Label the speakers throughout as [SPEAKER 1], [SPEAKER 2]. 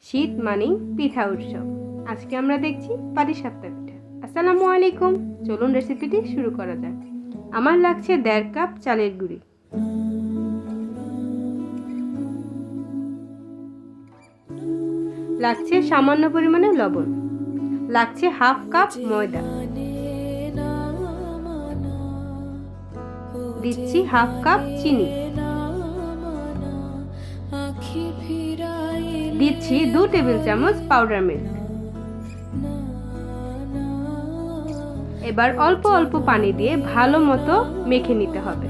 [SPEAKER 1] শীত মানেই পিঠা উৎসব। আজকে আমরা দেখছি পাটিসাপটা পিঠা। আসসালামু আলাইকুম, চলুন রেসিপিটি শুরু করা যাক। আমার লাগছে 1.5 কাপ চালের গুঁড়ি, লাগছে সামান্য পরিমাণে লবণ, লাগছে হাফ কাপ ময়দা, দিচ্ছি হাফ কাপ চিনি, দিচ্ছি 2 টেবিল চামচ পাউডার মিল্ক। এবার অল্প অল্প পানি দিয়ে ভালো মতো মেখে নিতে হবে।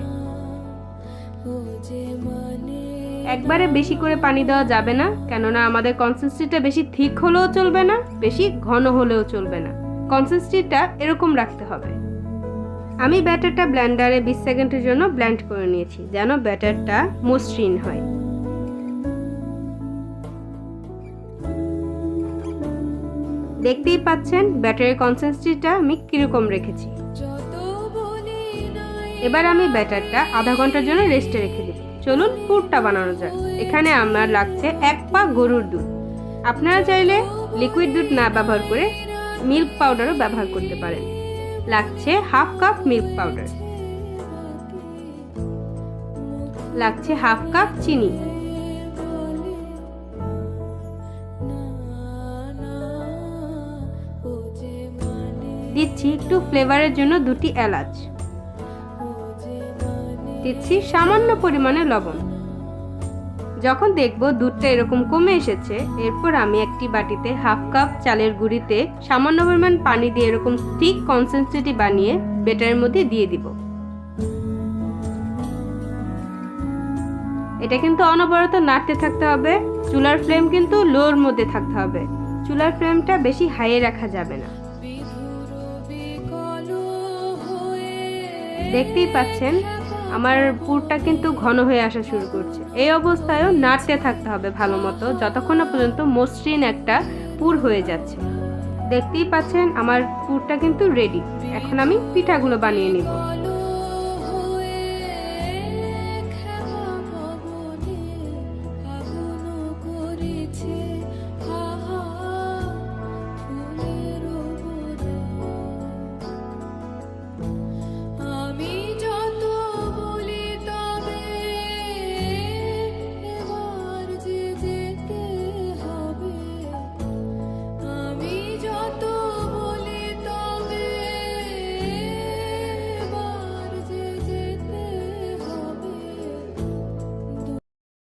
[SPEAKER 1] একবারে বেশি করে পানি দেওয়া যাবে না, কেননা আমাদের কনসিস্টেন্সিটা বেশি থিক হলেও চলবে না, বেশি ঘন হলেও চলবে না। কনসিস্টেন্সিটা এরকম রাখতে হবে। আমি ব্যাটারটা ব্লেন্ডারে 20 সেকেন্ডের জন্য ব্লেন্ড করে নিয়েছি, যেন ব্যাটারটা মসৃণ হয়। দেখতেই পাচ্ছেন ব্যাটারের কনসিস্টেন্সিটা আমি কিরকম রেখেছি। এবার আমি ব্যাটারটা আধা ঘন্টার জন্য রেস্টে রেখে দেব। চলুন পুরটা বানানো যাক। এখানে আমার লাগছে 1 পা গরুর দুধ। আপনারা চাইলে লিকুইড দুধ না ব্যবহার করে মিল্ক পাউডারও ব্যবহার করতে পারেন। লাগছে হাফ কাপ মিল্ক পাউডার, লাগছে হাফ কাপ চিনি, দিচ্ছি একটু ফ্লেভারের জন্য 2টি এলাচ, দিচ্ছি সামান্য পরিমাণে লবণ। যখন দেখব দুধটা এরকম কমে এসেছে, এরপর আমি একটি বাটিতে হাফ কাপ চালের গুঁড়িতে সামান্য পরিমাণ পানি দিয়ে এরকম থিক কনসিস্টেন্সি বানিয়ে ব্যাটারের মধ্যে দিয়ে দিব। এটা কিন্তু অনবরত নাড়তে থাকতে হবে। চুলার ফ্লেম কিন্তু লোর মধ্যে থাকতে হবে। চুলার ফ্লেমটা বেশি হাইয়ে রাখা যাবে না। দেখতেই পাচ্ছেন আমার পুরটা কিন্তু ঘন হয়ে আসা শুরু করছে। এই অবস্থায়ও নাড়তে থাকতে হবে ভালো মতো, যতক্ষণ না পর্যন্ত মসৃণ একটা পুর হয়ে যাচ্ছে। দেখতেই পাচ্ছেন আমার পুরটা কিন্তু রেডি। এখন আমি পিঠাগুলো বানিয়ে নিব।